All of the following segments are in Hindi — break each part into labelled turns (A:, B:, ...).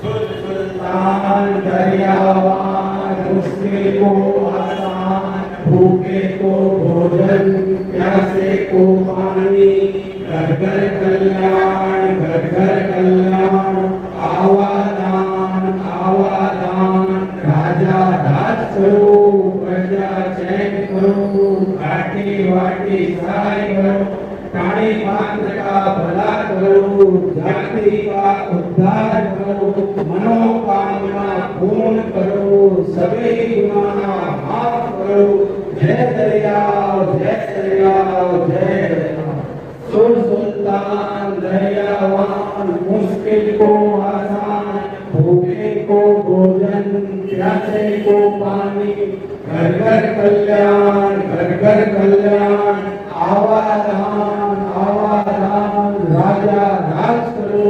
A: सुल्तान दरियावान मुश्किल को आसान, भूखे को भोजन, प्यासे को पानी, घर घर कल्याण, घर घर कल्याण, आवादान आवादान, राजा राज करो, प्रजा चैन करो, घाटी वाटी सहाय करो, प्राणी मात्र का भला करो, जाति का उद्धार करो, मनोकामना पूर्ण करो, सभी गुनाह माफ करो। जय दरियाव जय दरियाव जय दरियाव। सुल्तान दरियावान मुश्किल को आसान, भूखे को भोजन, प्यासे को पानी, घर घर कल्याण, घर घर कल्याण, आवादान आवादान, राजा राज करो,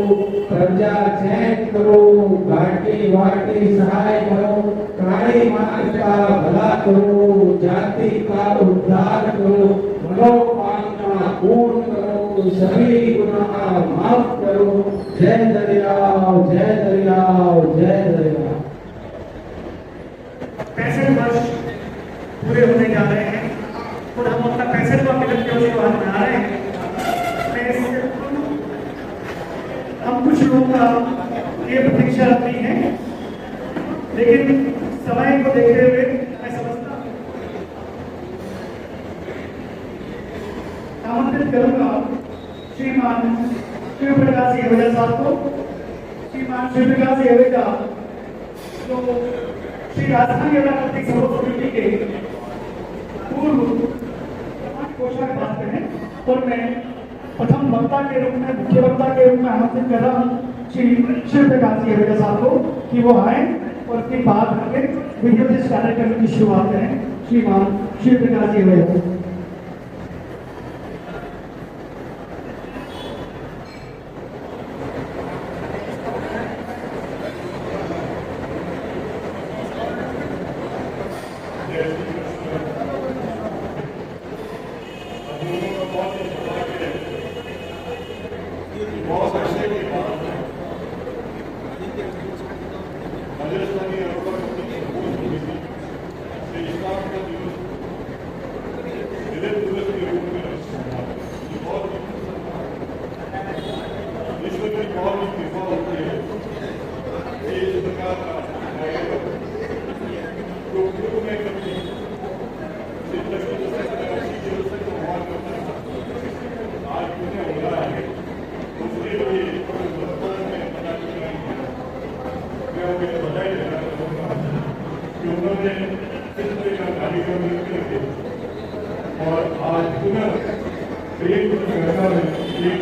A: प्रजा चैन करो, घाटी वाटी सहाय करो, प्राणी मात्र का भला करो, जाति का उद्धार करो, मनोकामना पूर्ण करो, सभी गुनाह माफ करो। जय दरियाव जय दरियाव जय दरियाव।
B: 65 वर्ष पूरे होने जा रहे हैं और हम अपना 65वां मिलन दिवस को आज मना रहे हैं। हम कुछ लोगों का ये प्रतीक्षा रखनी है, लेकिन समय को देखते हुए मैं समझता आमंत्रित करूंगा श्रीमान शिव प्रकाश येवेजा साहब को। श्रीमान शिव प्रकाश येवेजा जो श्री राजस्थान येवेजा प्रतीक सभा समिति के पूर्व कोषाध्यक्ष पात्र हैं और मैं प्रथम वक्ता के रूप में, मुख्य वक्ता के रूप में आमंत्रित कर रहा हूँ श्री शिव प्रकाश येवेजा साहब को कि वो आए और अपनी बात रखें, वीडियो से कार्यक्रम की शुरुआत करें। श्रीमान शिव प्रकाश येवेजा।
C: और आज पुनः एक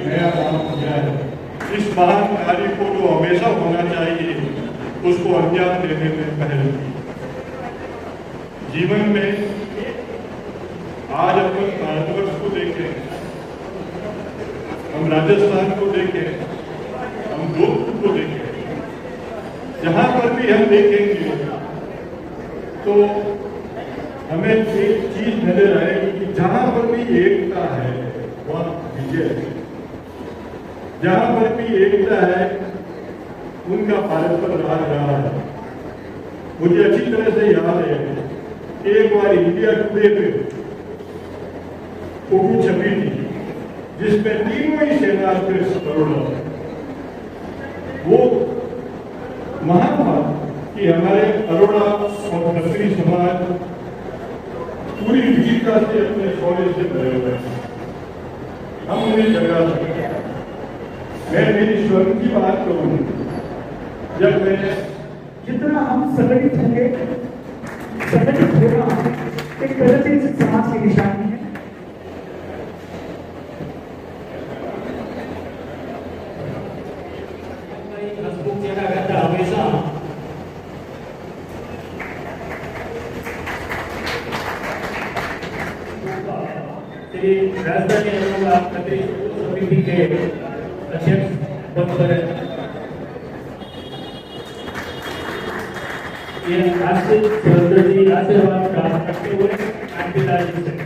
C: नया काम किया है। इस महान कार्य को जो हमेशा होना चाहिए उसको अंजाम देने में पहल की। जीवन में आज अपन भारतवर्ष को देखें, हम राजस्थान को देखें, हम जोधपुर को देखें, जहाँ पर भी हम देखेंगे तो हमें एक चीज नजर आएगी कि जहां पर भी एकता है वह विजय है। जहां पर भी एकता है उनका भारत पर राज रहा है। मुझे अच्छी तरह से याद है, एक बार इंडिया टुडे पे फोटो छपी थी जिसमें तीनों ही सेना के करोड़ों वो महान बात कि हमारे अरोड़ा और खत्री समाज पूरी वीरता से अपने शौर्य से भरे हुए हैं। हम उन्हें जगा सकते हैं। मैं मेरी स्वयं की बात करूँ, जब मैं
B: जितना हम संगठित होंगे, संगठित होना एक प्रगतिशील समाज की निशानी है।
D: हमेशा श्री राजधानी अनुमंडल खत्री समिति के अध्यक्ष बनकर ये आशीर्वाद प्राप्त करते हुए पिताजी से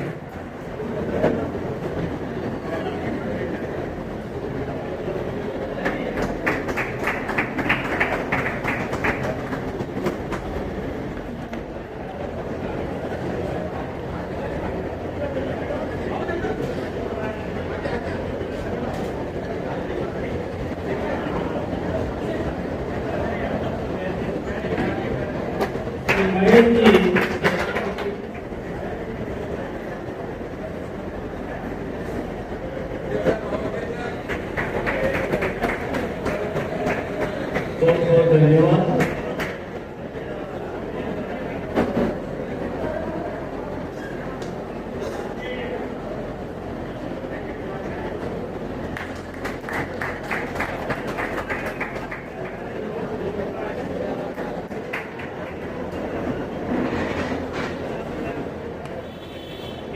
D: महेश जी बहुत बहुत धन्यवाद।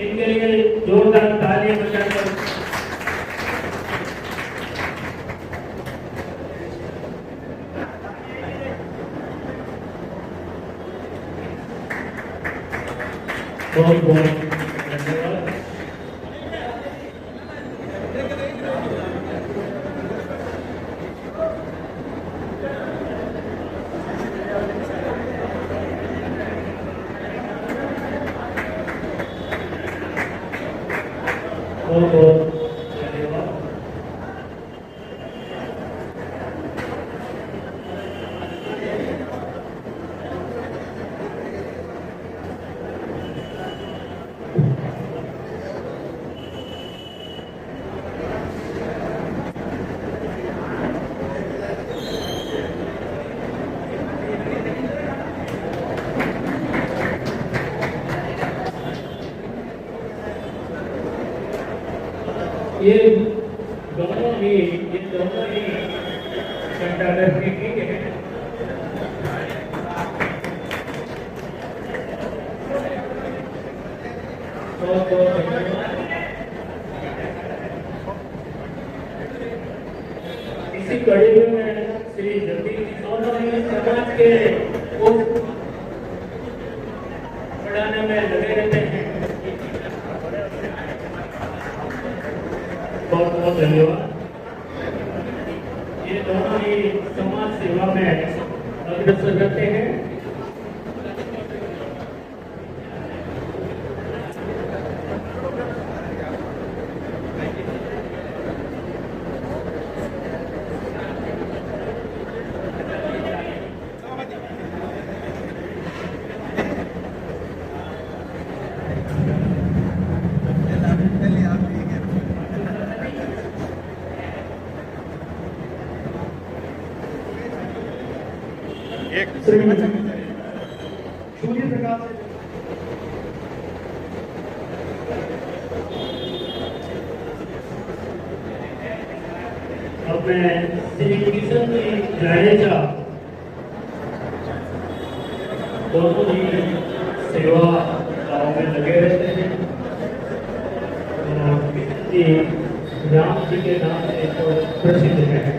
D: इनके लिए जोरदार तालियां बजाकर बहुत बहुत धन्यवाद। बहुत बहुत धन्यवाद। ये दोनों ही कंटाडर के हैं। बहुत बहुत धन्यवाद। इसी कड़ी में श्री जगदीश दोनों ही समाज के बढ़ाने में लगे रहते हैं। बहुत बहुत धन्यवाद। ये दोनों ही समाज सेवा में अग्रसर रहते हैं।
B: सूर्य प्रकाश
D: अब मैं श्री किशन जी जाडेजा दोनों ही सेवा गाँव में लगे रहते हैं और किशन जी राम जी के नाम से तो प्रसिद्ध है।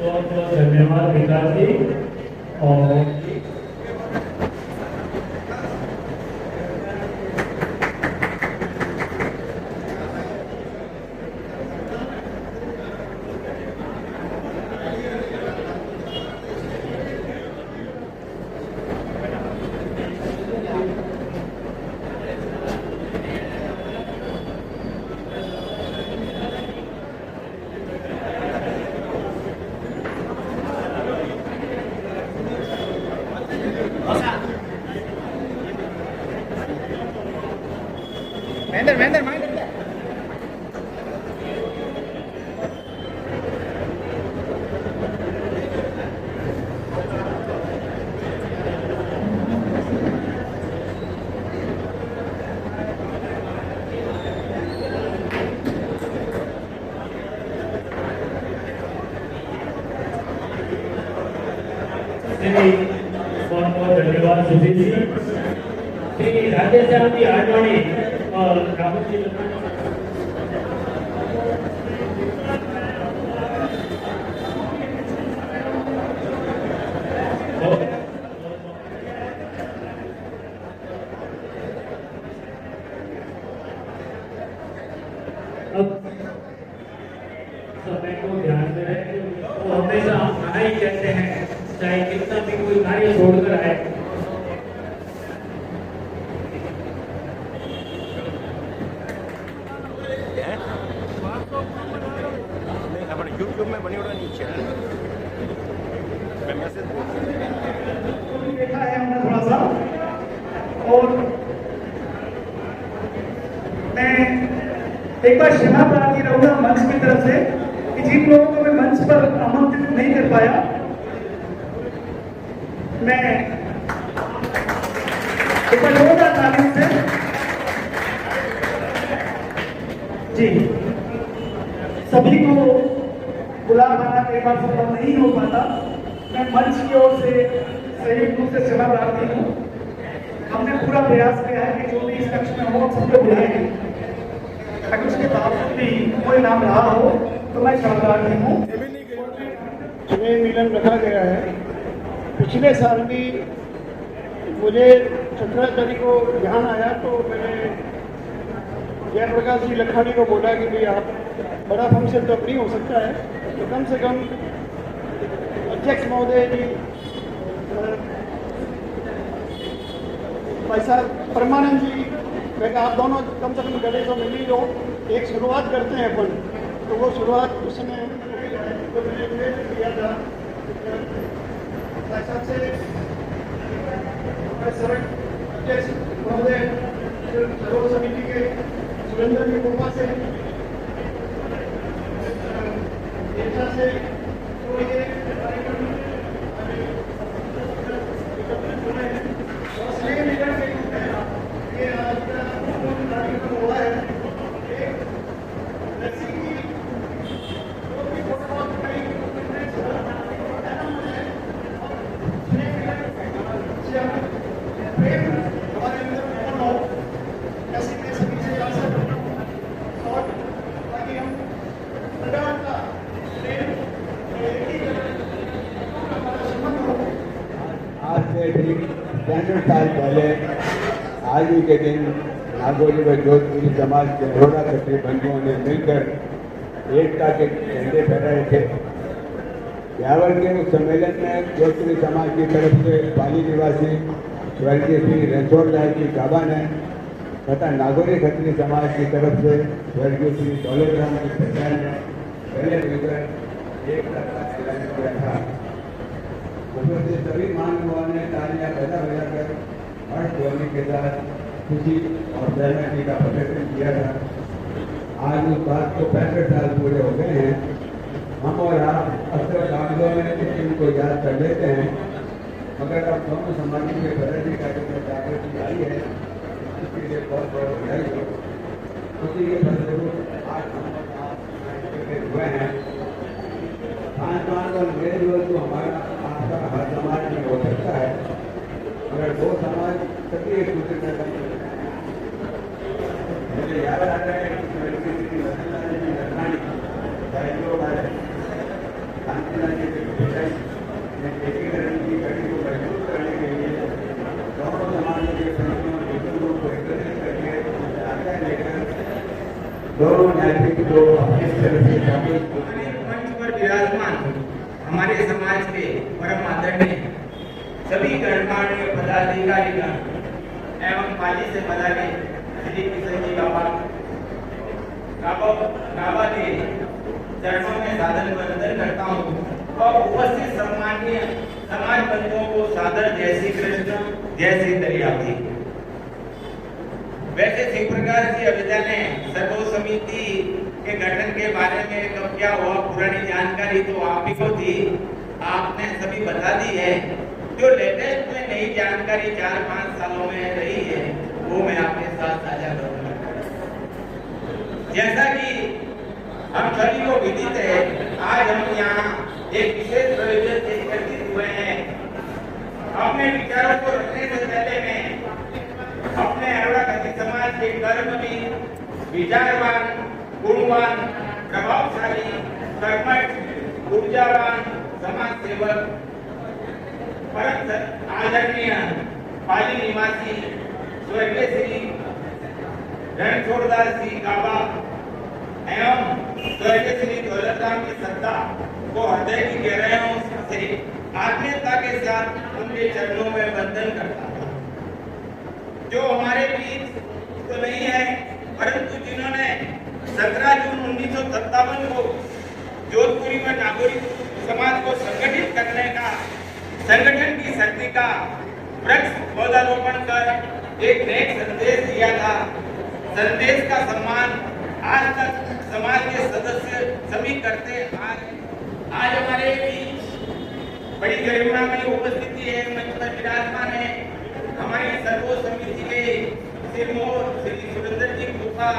D: बहुत बहुत धन्यवाद विकास जी। और बहुत बहुत धन्यवाद सुधीर जी। श्री राधेश्याम जी आडवाणी और राहुल जी अब समय को ध्यान में रखें। वो हमेशा आना ही कहते हैं, चाहे कितना भी कोई कार्य छोड़कर आए।
E: यूट्यूब में बनी उड़ा नीचे मैं मैसेज
B: देखा है हमने थोड़ा सा, और मैं एक बार क्षमा प्रार्थी रहूंगा मंच की तरफ से कि जिन लोगों को मैं मंच पर आमंत्रित नहीं कर पाया, मैं एक बार जोरदार तालियों से जी सभी को बुला पाना कई बार संभव नहीं हो पाता। मैं मंच की ओर से सही रूप से क्षमा प्रार्थी हूँ। हमने पूरा प्रयास किया है कि जो भी इस कक्ष में हो सबको बुलाएंगे, अगर उसके बावजूद भी कोई नाम रहा हो तो मैं क्षमा प्रार्थी हूँ।
F: स्नेह मिलन रखा गया है। पिछले साल भी मुझे 17 तारीख को ध्यान आया तो मैंने जयप्रकाश जी लखानी को बोला कि भाई आप बड़ा फंक्शन तो नहीं हो सकता है, तो कम से कम अध्यक्ष महोदय जी भाई साहब परमानंद जी, मैं कहा आप दोनों कम से कम गले तो मिल ही लो, एक शुरुआत करते हैं अपन। तो वो शुरुआत उस समय तो मैंने निवेदन किया था भाई साहब से, सड़क अध्यक्ष महोदय सर्व समिति के सुरेंद्र की कृपा से से तो ये कार्यक्रम स्नेह मिलन के रूप में ये आज का कार्यक्रम हुआ है। एक नरसिंह की जो भी फोटो कई स्नेह मिलन से हम प्रेम हमारे अंदर उत्पन्न हो, ऐसी मैं सभी से आशा करता हूँ और ताकि हम प्रगाढ़ का
A: आज से ठीक 65 साल पहले आज ही के दिन नागौरी व जोधपुरी समाज के रोड़ा कटी बंधुओं ने मिलकर एकता के झंडे फहराए थे। ब्यावर के उस सम्मेलन में जोधपुरी समाज की तरफ से पाली निवासी स्वर्गीय श्री रणछोड़दास जी काबा ने तथा नागौरी खत्री समाज की तरफ से स्वर्गीय श्री दौलतराम जी पटेल ने पहले मिलकर एकता का ऐलान किया था। उपस्थित सभी महानुभावों ने तालियां बजाकर हर्ष ध्वनि के साथ खुशी और सहमति का प्रदर्शन किया था। आज उस बात को 65 साल पूरे हो गए हैं। हम और आप अक्सर कागजों में इस दिन को याद कर लेते हैं, मगर अब दोनों समाज के बदलने का जो जागृति आई है इसके लिए बहुत बहुत बधाई हो। उसी के फलस्वरूप आज हम हुए हैं। खान-पान और मेल-जोल तो हमारा आपका हर समाज में हो सकता है, मगर दो समाज सभी एक दूसरे का काम करते हैं। मुझे याद आता है कि कांतिलाल जी के पिताजी ने एकीकरण की कड़ी को मजबूत करने के लिए दोनों समाजों के प्रतिनिधियों को एकत्रित करके आज्ञा लेकर दोनों न्यायाधीश को अपनी तरफ से शामिल
G: मंच पर विराजमान हमारे समाज के परम आदरणीय सभी गणमान्य पदाधिकारीगण एवं पाली से पधारे श्री किशन जी काबा के चरणों में सादर वंदन करता हूँ और उपस्थित सम्माननीय समाज बंधुओं को सादर जय श्री कृष्ण जय श्री दरियावती। वैसे शिव प्रकाश जी अभिदा ने सर्व समिति के गठन के बारे में कब क्या हुआ पुरानी जानकारी तो आप ही को थी, आपने सभी बता दी है। जो लेटेस्ट में नई जानकारी 4-5 सालों में रही है वो मैं आपके साथ साझा करूंगा। जैसा कि हम सभी को विदित है, आज हम यहाँ एक विशेष प्रयोजन से एकत्रित हुए हैं। अपने विचारों को रखने से पहले मैं अपने अरोड़ा खत्ती समाज के कर्मवीर, विचारवान, गुणवान, प्रभावशाली, कर्मठ, ऊर्जावान समाज सेवक, परम आदरणीय पाली निवासी स्वर्गीय श्री रणछोड़दास जी काबा एवं स्वर्गीय श्री दौलतराम की सत्ता को हृदय की गहराइयों से आत्मीयता के साथ उनके चरणों में वंदन करता हूँ। जो हमारे बीच तो नहीं है, परंतु जिन्होंने 17 जून 1957 को जोधपुरी में नागरिक समाज को संगठित करने का, संगठन की शक्ति का वृक्ष पौधारोपण कर एक नए संदेश दिया था। संदेश का सम्मान आज तक समाज के सदस्य सभी करते आज हमारे बीच बड़ी गरिमामय उपस्थिति है, मंच पर विराजमान है। हमारी सर्व समिति के श्री सुरेंद्र जी गुफा,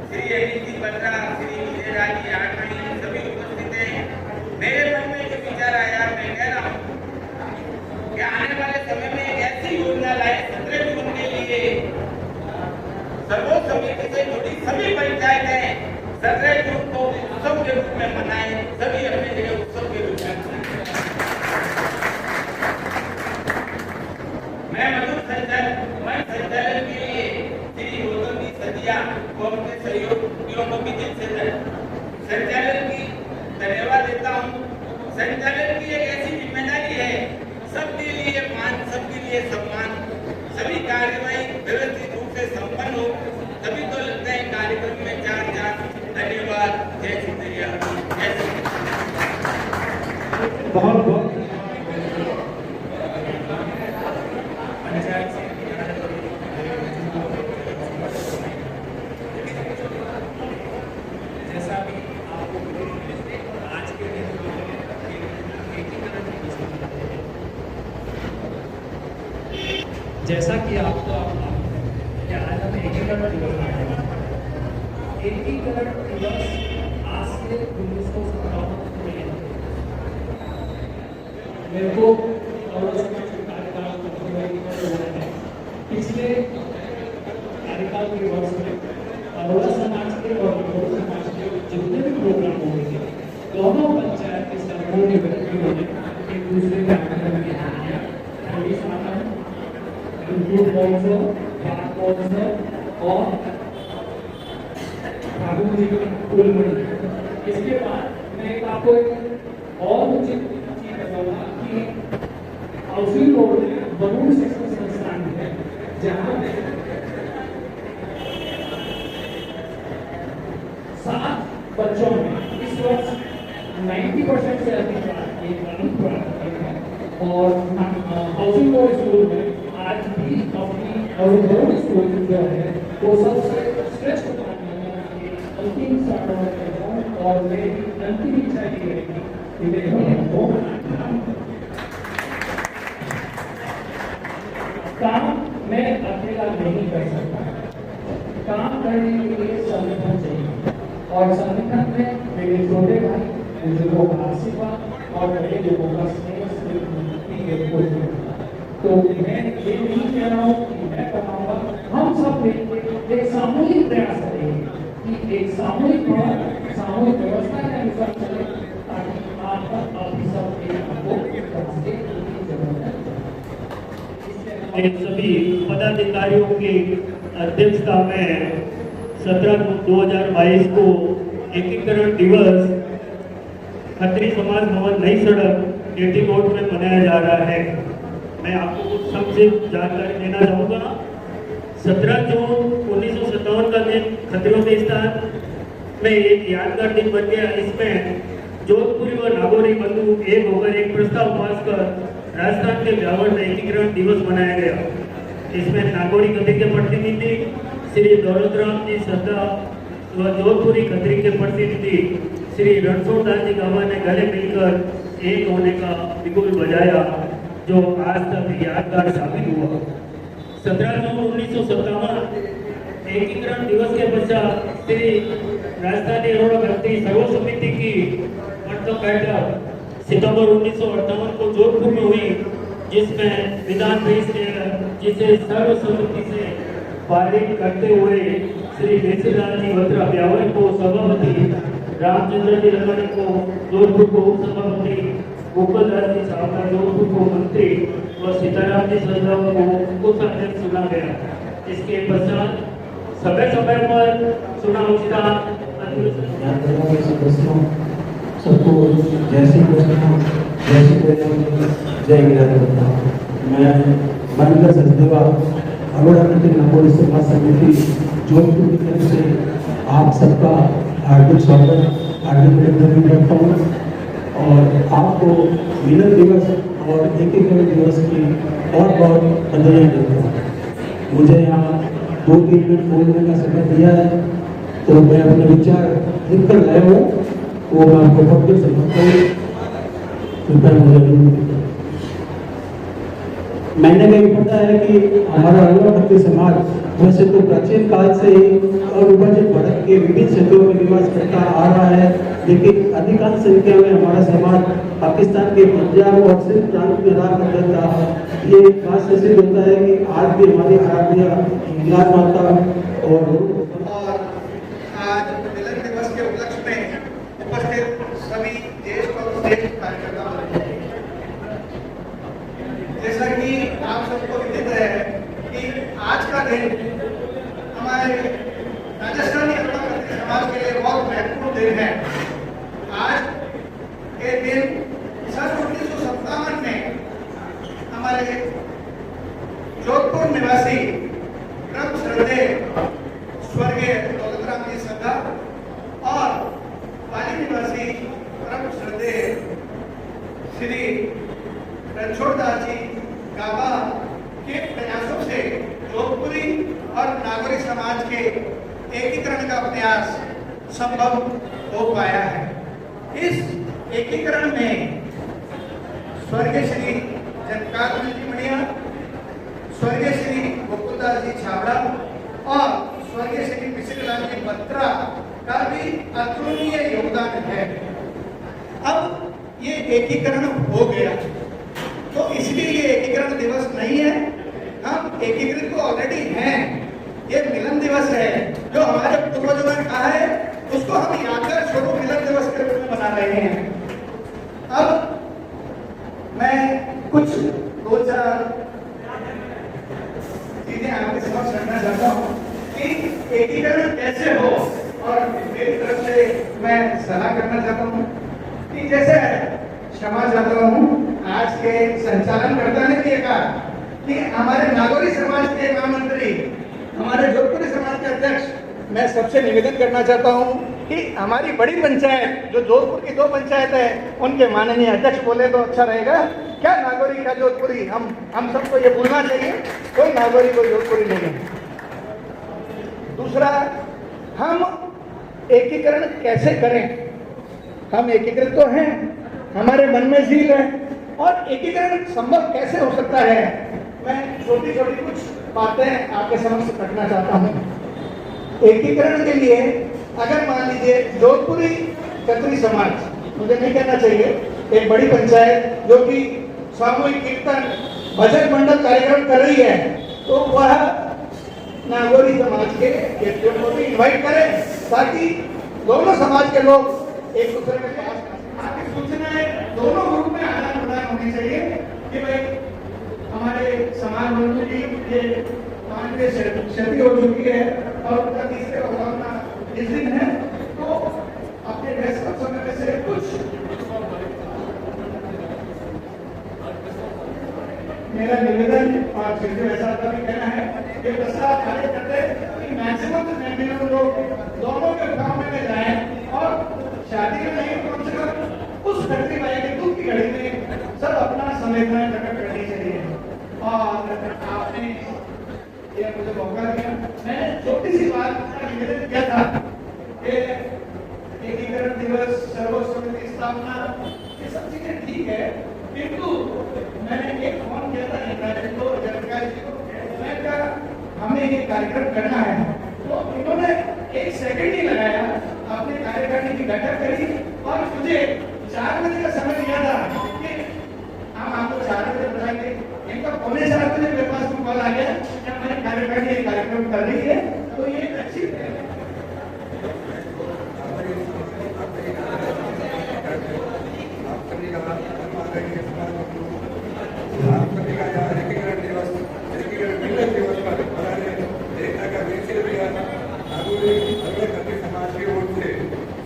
G: श्री अनिल जी बत्रा, श्री विजयराज जी आठवानी सभी उपस्थित हैं। मेरे मन में जो विचार आया, मैं कह रहा हूँ कि आने वाले समय में एक ऐसी योजना लाए 17 जून के लिए सर्व समिति से जुड़ी सभी पंचायतें 17 जून को उत्सव के रूप में मनाएं, सभी अपने जगह उत्सव के रूप में मनाएं। मैं मधुर संचालन के लिए श्री गौतम जी सदिया को अपने सहयोगियों को भी दिल से संचालन की धन्यवाद देता हूँ। संचालन की एक ऐसी जिम्मेदारी है, सबके लिए मान, सबके लिए सम्मान, सभी कार्यवाही व्यवस्थित रूप से संपन्न हो, तभी तो लगता है कार्यक्रम में चार। धन्यवाद। जय सिंधिया। जय
B: बहुत बहुत
D: जैसा भी आपको आज के दिन जैसा कि आपको आज हम एकीकरण दिवस मनाएंगे। एकीकरण दिवस आज से 1957 में मेरे को पिछले कार्यकाल के वर्ष में अरोड़ा समाज के और गौड़ समाज के जितने भी प्रोग्राम हुए थे, दोनों पंचायत के सर्वोच्च व्यक्तियों ने एक दूसरे के आंदोलन की हानियां और इसके बाद मैं आपको और उचित चीज बताऊंगा कि हाउसिंग बोर्ड में वरुण शिक्षण संस्थान है, जहां 7 बच्चों में इस वर्ष 90% से अधिक और हाउसिंग बोर्ड स्कूल में आज भी अपनी और स्कूल जो है वो सबसे श्रेष्ठ अंतिम और मेरी अंतिम इच्छा ये रहेगी कि काम मैं अकेला नहीं कर सकता, काम करने के लिए संगठन चाहिए और संगठन में मेरे छोटे भाई बुजुर्गों का आशीर्वाद और बड़े लोगों का स्नेह तो मैं ये नहीं कह रहा हूँ कि मैं कराऊंगा, हम सब मिलकर एक सामूहिक प्रयास करेंगे कि एक सामूहिक व्यवस्था के अनुसार चले ताकि आप सब
H: सभी पदाधिकारियों की अध्यक्षता में 17 जून 2022 को एकीकरण दिवस खत्री समाज भवन नई सड़क एटी रोड में मनाया जा रहा है। मैं आपको कुछ संक्षिप्त जानकारी देना चाहूँगा। 17 जून 1957 का दिन खत्रियों के स्थान में एक यादगार दिन बन गया। इसमें जोधपुरी व नागौरी बंधु एक होकर एक प्रस्ताव पास कर राजस्थान के ब्यावर में एकीकरण दिवस मनाया गया। इसमें नागौरी खत्री के प्रतिनिधि श्री दौलतराम जी सद्दा व जोधपुरी खत्री के प्रतिनिधि श्री रणछोड़दास जी गावा ने गले मिलकर एक होने का बिगुल बजाया, जो आज तक यादगार साबित हुआ। 17 जून 1957 एकीकरण दिवस के पश्चात श्री राजधानी अरोड़ा खत्री सर्व समिति की मतलब बैठक सितंबर 1958 को जोधपुर में हुई, जिसमें विधान परिषद जिसे सर्वसम्मति से पारित करते हुए श्री बेसीलाल जी बत्रा ब्यावर को सभापति, रामचंद्र जी रमन को जोधपुर को उप सभापति, गोपाल दास जी छावड़ा जोधपुर को मंत्री और सीताराम जी सदा को उप अध्यक्ष चुना गया। इसके पश्चात समय समय पर चुनाव विस्तार
I: सबको जय श्री कृष्ण, जय श्री कृष्ण, जय गिरा। मैं मनिंदर सचदेवा अरोड़ा खत्री नागौरी समाज समिति जोधपुर की तरफ से आप सबका हार्दिक स्वागत, हार्दिक अभिनंदन करता हूँ और आपको मिलन दिवस और एकीकरण दिवस की बहुत बहुत बधाई देता हूँ। मुझे यहाँ 2-3 मिनट बोलने का समय दिया है, तो मैं अपने विचार लिख कर लाया हूँ, वो मैं आपको पढ़ के समझता हूँ। कृपया मुझे मैंने कहीं पता है कि हमारा अरोड़ा खत्री समाज वैसे तो प्राचीन काल से ही अविभाजित भारत के विभिन्न क्षेत्रों में निवास करता आ रहा है, लेकिन अधिकांश संख्या में हमारा समाज पाकिस्तान के पंजाब और सिंध प्रांत में रहा करता था। ये बात से सिद्ध होता है कि आज भी हमारी आराध्या हिंगलाज माता और
F: आज मिलन दिवस के उपलक्ष्य में उपस्थित सभी देश और प्रदेश कार्यकर्ता, जैसा कि आप सबको विदित है कि आज का दिन हमारे राजस्थानी अरोड़ा खत्री समाज के लिए बहुत महत्वपूर्ण दिन है। आज के दिन सन 1957 में हमारे जोधपुर निवासी परम श्रद्धेय स्वर्गीय दौलतराम जी सद्दा और पाली निवासी परम श्रद्धेय श्री रणछोड़दास जी गावा के प्रयासों से जोधपुरी और नागौरी समाज के एकीकरण का प्रयास संभव हो पाया है। इस एकीकरण में स्वर्गीय श्री जनकाल जी मणिया, स्वर्गीय श्री गोकुलदास जी छावड़ा और स्वर्गीय श्री बेसीलाल जी बत्रा का भी अतुलनीय योगदान है। अब ये एकीकरण हो गया, तो इसलिए ये एकीकरण दिवस नहीं है, हम एकीकृत तो ऑलरेडी हैं। ये मिलन दिवस है, जो हमारे पूर्वजों ने कहा है, उसको हम यादगार स्वरूप मिलन दिवस के रूप में मना रहे हैं। अब मैं कुछ 2-4 चीजें आपके समक्ष रखना चाहता हूँ कि एकीकरण कैसे हो, और मेरी तरफ से मैं सलाह करना चाहता हूँ कि जैसे क्षमा चाहता हूँ, आज के संचालनकर्ता ने भी कहा कि हमारे नागौरी समाज के महामंत्री, हमारे जोधपुरी समाज के अध्यक्ष, मैं सबसे निवेदन करना चाहता हूं कि हमारी बड़ी पंचायत जो जोधपुर की 2 पंचायत है, उनके माननीय अध्यक्ष बोले तो अच्छा रहेगा। क्या नागौरी का जोधपुरी, हम सबको ये भूलना चाहिए, कोई नागौरी कोई जोधपुरी नहीं है। दूसरा, हम एकीकरण कैसे करें? हम एकीकृत तो हैं, हमारे मन में झील है, और एकीकरण संभव कैसे हो सकता है, मैं छोटी छोटी कुछ बातें आपके समक्ष रखना चाहता हूँ। एकीकरण के लिए अगर मान लीजिए जोधपुरी खत्री समाज, मुझे नहीं कहना चाहिए, एक बड़ी पंचायत जो कि सामूहिक कीर्तन भजन मंडल कार्यक्रम कर रही है, तो वह नागौरी समाज के व्यक्तियों को भी इन्वाइट करें, ताकि दोनों समाज के लोग एक दूसरे के पास आपकी सूचनाएं दोनों ग्रुप में आदान प्रदान होनी चाहिए कि भाई हमारे समाज बंधु की ये 5 क्षति हो चुकी है और उनका तीसरे का इस दिन है, तो अपने व्यस्त समय में से कुछ मेरा निवेदन और फिर ऐसा भी कहना है कि प्रस्ताव खारिज करते कि मैक्सिमम लोग दोनों के गांव में जाएं और शादी में नहीं, कम से कम उस खत्री माई के दुख की घड़ी में सब अपना संवेदनाएं प्रकट करनी चाहिए। और आपने
B: निवेदन किया था कि एकीकरण दिवस, सर्व समिति स्थापना, ये सब चीजें ठीक है, किंतु मैंने एक फोन किया था इंद्राजी को, जयप्रकाश जी को, मैं कहा हमें ये कार्यक्रम करना है, तो इन्होंने एक सेकंड ही लगाया, अपने कार्यकारिणी की बैठक करी और मुझे 4 बजे का समय दिया था कि हम आपको 4 बजे बताएंगे। इनका 3:45 बजे मेरे पास कॉल आ गया कि हमारी कार्यकारिणी ये कार्यक्रम कर रही है, तो ये अच्छी है।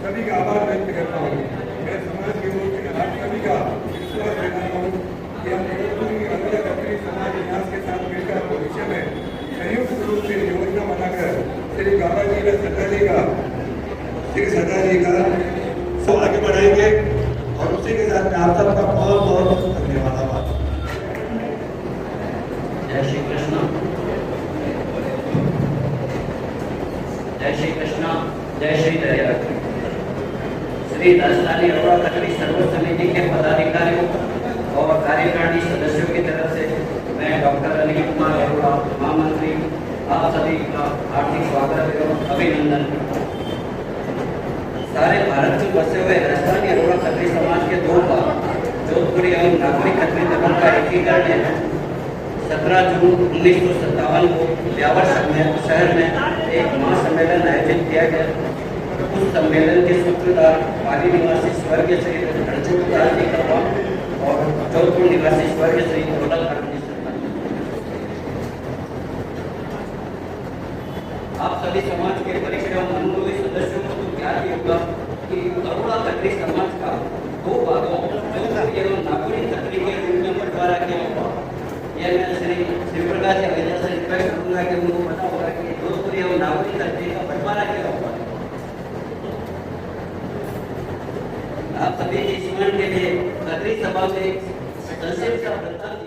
A: सभी का आभार व्यक्त करता हूँ। मैं समाज की ओर से आप सभी का विश्वास देता हूँ कि हम अलग अपनी समाज न्यास के साथ मिलकर भविष्य में संयुक्त रूप से योजना बनाकर श्री बाबा जी का तो आगे बढ़ाएंगे और उसी के साथ में आप सबका बहुत बहुत धन्यवाद।
J: जय श्री कृष्ण, जय श्री कृष्ण, जय श्री दया। श्री राजधानी अरोड़ा खत्री सर्व समिति के पदाधिकारियों और कार्यकारिणी सदस्यों की तरफ से मैं डॉक्टर अनिल कुमार अरोड़ा, महामंत्री, आप सभी का हार्दिक स्वागत एवं अभिनंदन। सारे भारत में बसे हुए राजधानी अरोड़ा खत्री समाज के 2 भाग जोधपुर एवं नागौरी खत्री नगर का एकीकरण है। 17 जून 1957 को ब्यावर शहर में एक महासम्मेलन आयोजित किया गया। उस सम्मेलन के सूत्रधार पाली निवासी स्वर्गीय श्री रणछोड़ दास जी का और जोधपुर निवासी स्वर्गीय श्री दौलत जी। आप सभी समाज के वरिष्ठ एवं अनुभवी सदस्यों को तो ज्ञात ही होगा कि अरोड़ा खत्री समाज का 2 भागों जोधपुर एवं नागौरी खत्री के रूप में बंटवारा किया हुआ। यह मैं श्री शिवप्रकाश जी से रिक्वेस्ट करूंगा कि उनको पता होगा कि जोधपुर एवं नागौरी खत्री का बंटवारा किया हुआ। आप सभी के स्मरण के लिए खत्री सभा में संक्षेप का वृत्तांत